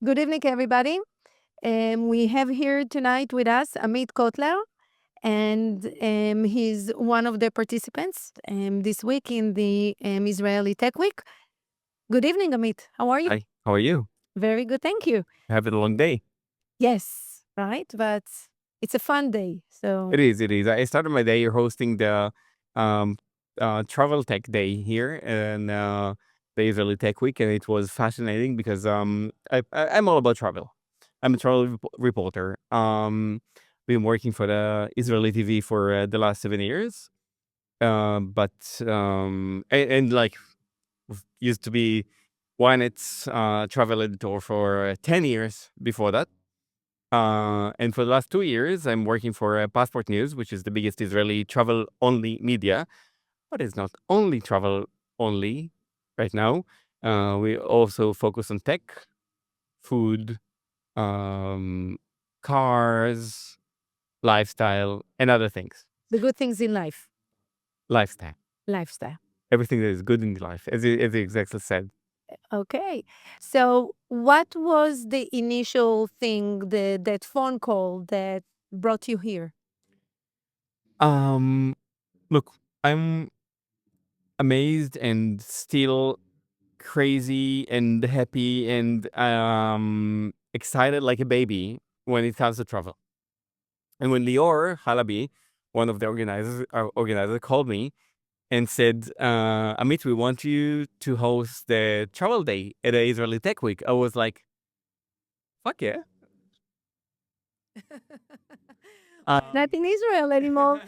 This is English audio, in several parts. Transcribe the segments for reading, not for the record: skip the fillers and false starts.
Good evening, everybody. We have here tonight with us Amit Kotler, and he's one of the participants this week in the Israeli Tech Week. Good evening, Amit. How are you? Hi, how are you? Very good, thank you. Having a long day. Yes, right? But it's a fun day. So, It is, it is. I started my day hosting the um travel tech day here and the Israeli Tech Week, and it was fascinating because I'm all about travel. I'm a travel reporter. Been working for the Israeli TV for the last 7 years. But and like used to be Ynet's travel editor for 10 years before that. And for the last 2 years, I'm working for Passport News, which is the biggest Israeli travel only media. But it's not only travel only right now. We also focus on tech, food, um, cars, lifestyle, and other things. the good things in life, Lifestyle. lifestyle. Everything that is good in life, as you exactly said. Okay. So, what was the initial thing, that phone call that brought you here? Um, Look, I'm amazed and still crazy and happy and excited like a baby when it comes to travel. And when Lior Halabi, one of the organizers called me and said, Amit, we want you to host the travel day at the Israeli Tech Week. I was like, fuck yeah. Not in Israel anymore.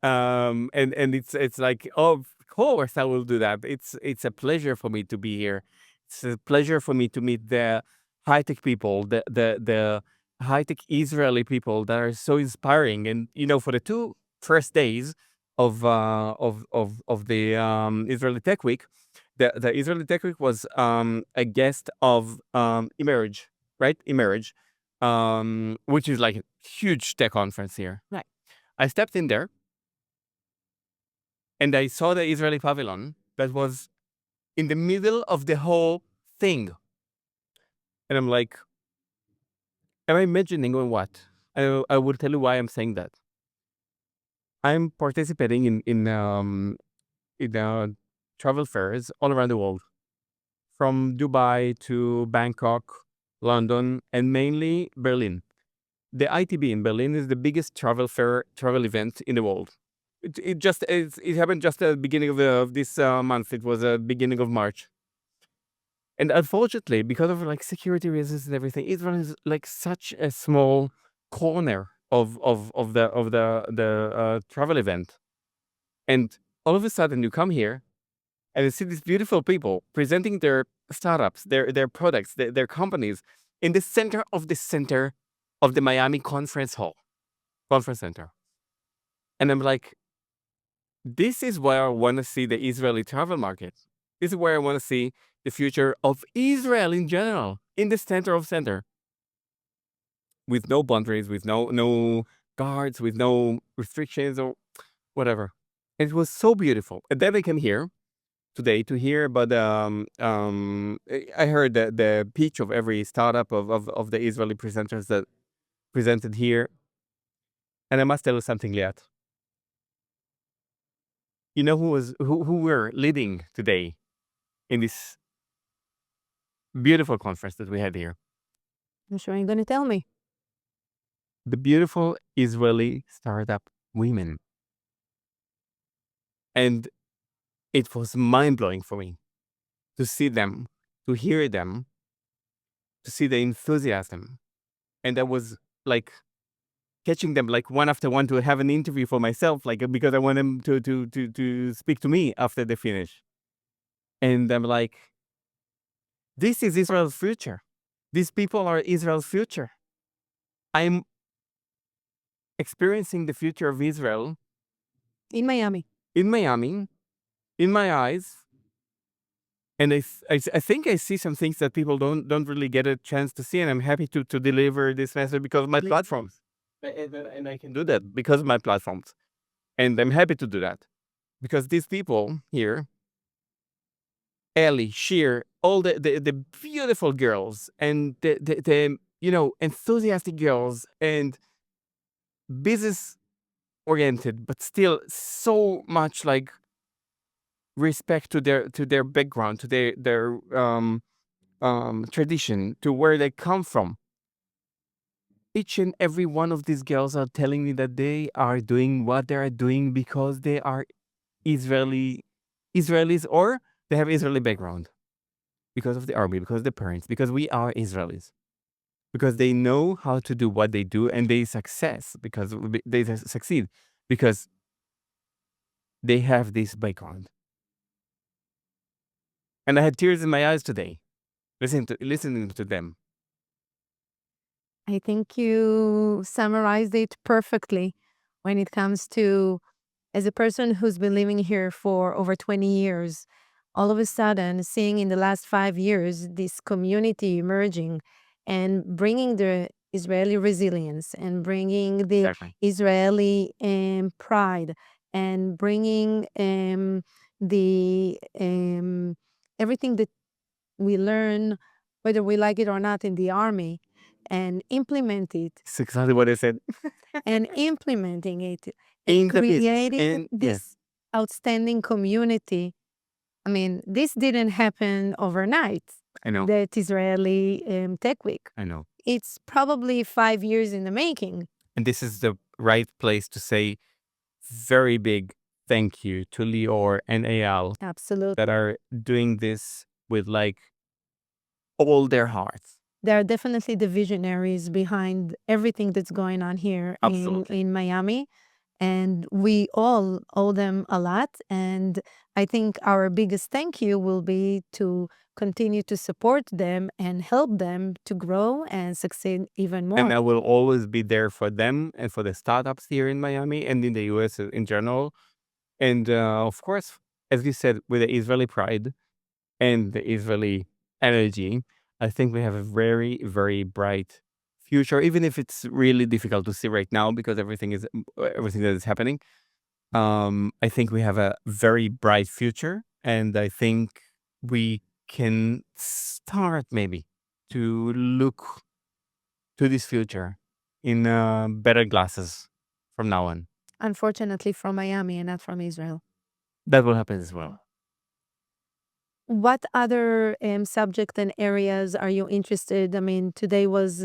And it's like, oh, of course I will do that. It's a pleasure for me to be here. It's a pleasure for me to meet the high tech people, the high tech Israeli people that are so inspiring. And for the two first days of the Israeli Tech Week, the Israeli Tech Week was a guest of Emerge, right? Emerge, which is like a huge tech conference here. Right. I stepped in there and I saw the Israeli pavilion that was in the middle of the whole thing. And I'm like, am I imagining or what? I will tell you why I'm saying that. I'm participating in travel fairs all around the world, from Dubai to Bangkok, London, and mainly Berlin. The ITB in Berlin is the biggest travel event in the world. It happened just at the beginning of this month. It was the beginning of March. And unfortunately, because of like security reasons and everything, Israel is like such a small corner of the travel event. And all of a sudden, you come here and you see these beautiful people presenting their startups, their products, their companies in the center of the Miami conference center. And I'm like, this is where I want to see the Israeli travel market. This is where I want to see the future of Israel in general, in the center of center, with no boundaries, with no guards, with no restrictions or whatever. And it was so beautiful. And then I came here today to hear about I heard the pitch of every startup of the Israeli presenters that presented here. And I must tell you something, Liat. You know who were leading today in this beautiful conference that we had here? I'm sure you're going to tell me. The beautiful Israeli startup women. And it was mind blowing for me to see them, to hear them, to see the enthusiasm. And I was like catching them like one after one to have an interview for myself, like because I want them to speak to me after they finish. And I'm like, this is Israel's future. These people are Israel's future. I'm experiencing the future of Israel In Miami. in Miami, in my eyes. And I think I see some things that people don't really get a chance to see, and I'm happy to deliver this message because of my platforms, and I can do that because of my platforms, and I'm happy to do that because these people here Ellie, Sheer, all the beautiful girls and the enthusiastic girls and business oriented, but still so much like respect to their background, to their tradition, to where they come from. Each and every one of these girls are telling me that they are doing what they are doing because they are Israelis, or they have Israeli background because of the army, because of the parents, because we are Israelis, because they know how to do what they do and they succeed because they have this background. And I had tears in my eyes today listening to them. I think you summarized it perfectly when it comes to, as a person who's been living here for over 20 years, all of a sudden seeing in the last 5 years this community emerging and bringing the Israeli resilience and bringing the Exactly. Israeli pride and bringing the everything that we learn, whether we like it or not, in the army, and implement it, It's exactly what I said. and implementing it, In the pit. creating And yes, this outstanding community. I mean, this didn't happen overnight. I know. That Israeli Tech Week. I know. It's probably 5 years in the making. And this is the right place to say very big thank you to Lior and Eyal Absolutely. that are doing this with like all their hearts. They are definitely the visionaries behind everything that's going on here Absolutely. in Miami. And we all owe them a lot. And I think our biggest thank you will be to continue to support them and help them to grow and succeed even more. And I will always be there for them and for the startups here in Miami and in the US in general. And of course, as you said, with the Israeli pride and the Israeli energy, I think we have a very, very bright future, even if it's really difficult to see right now because everything that is happening. I think we have a very bright future, and I think we can start maybe to look to this future in better glasses from now on. Unfortunately, from Miami and not from Israel. That will happen as well. What other subject and areas are you interested? I mean, today was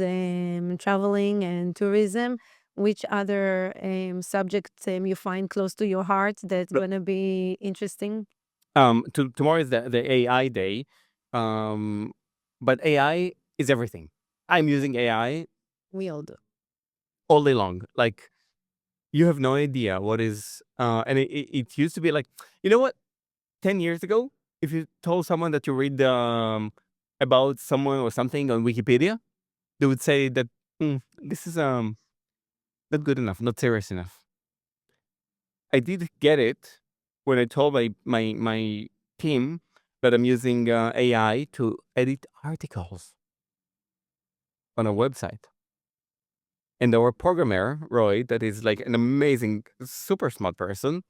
traveling and tourism. Which other subjects you find close to your heart that's But, going to be interesting? tomorrow is the AI day, um, but AI is everything. I'm using AI We all do. all day long. Like you have no idea what is, and it used to be like, you know what? 10 years ago, if you told someone that you read about someone or something on Wikipedia, they would say that this is not good enough, not serious enough. I did get it when I told my team that I'm using AI to edit articles on a website. And our programmer, Roy, that is like an amazing, super smart person,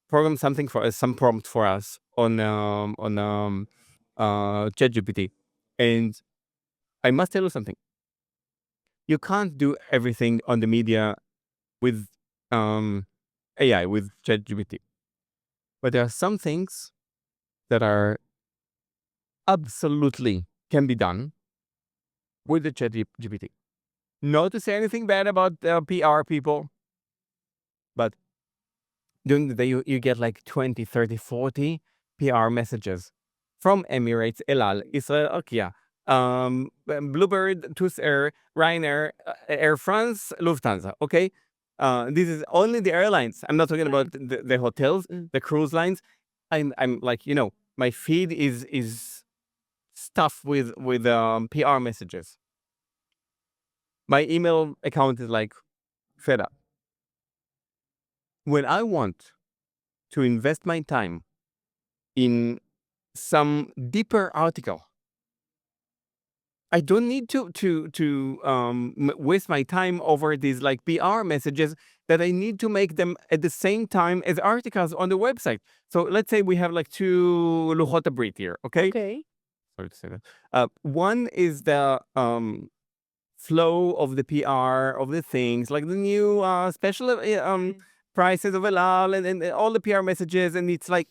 programmed something for us, some prompt for us on ChatGPT. And I must tell you something. You can't do everything on the media with AI, with ChatGPT. But there are some things that are absolutely can be done with the ChatGPT. Not to say anything bad about PR people, but during the day you get like 20, 30, 40 PR messages from Emirates, Elal, Israel, Arkia, Bluebird, TUS Air, Ryanair, Air France, Lufthansa. Okay, this is only the airlines. I'm not talking about the hotels, the cruise lines. I'm like, my feed is stuffed with PR messages. My email account is like fed up. When I want to invest my time in some deeper article, I don't need to waste my time over these like PR messages that I need to make them at the same time as articles on the website. So let's say we have like two luchot abrit here, okay? Okay. Sorry to say that. One is the flow of the PR of the things, like the new special prices of halal and all the PR messages, and it's like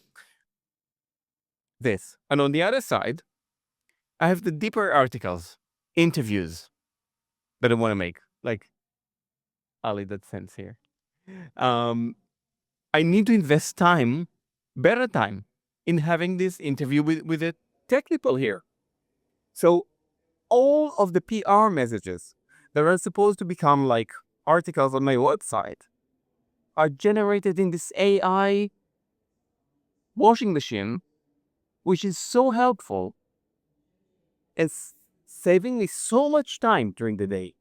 this. And on the other side, I have the deeper articles, interviews that I want to make, like Ali that sense here. Um, I need to invest time, better time, in having this interview with the tech people here. So all of the PR messages that are supposed to become like articles on my website are generated in this AI washing machine, which is so helpful and saving me so much time during the day.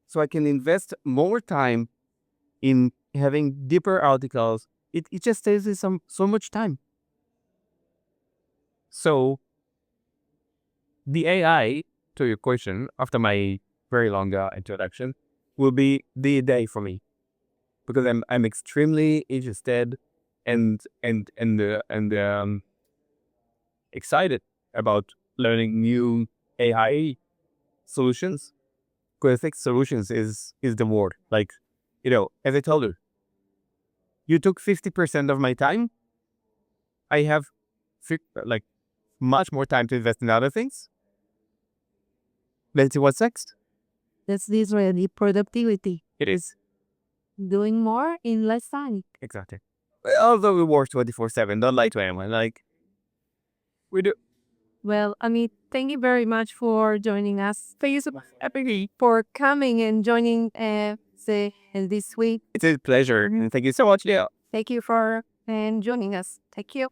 So I can invest more time in having deeper articles. It just saves me so much time. So the AI, to your question, after my very long introduction, will be the day for me because I'm extremely interested and excited about learning new AI solutions. Because I think solutions is the word. Like, as I told you took 50% of my time. I have like much more time to invest in other things. Let's see what's next. That's the Israeli productivity. It is Doing more in less time. exactly. Although we work 24/7, don't lie to anyone. Like we do. Well, Amit, thank you very much for joining us. Thank you so much for coming and joining this week. It's a pleasure. And thank you so much, Leo. Thank you for joining us. Thank you.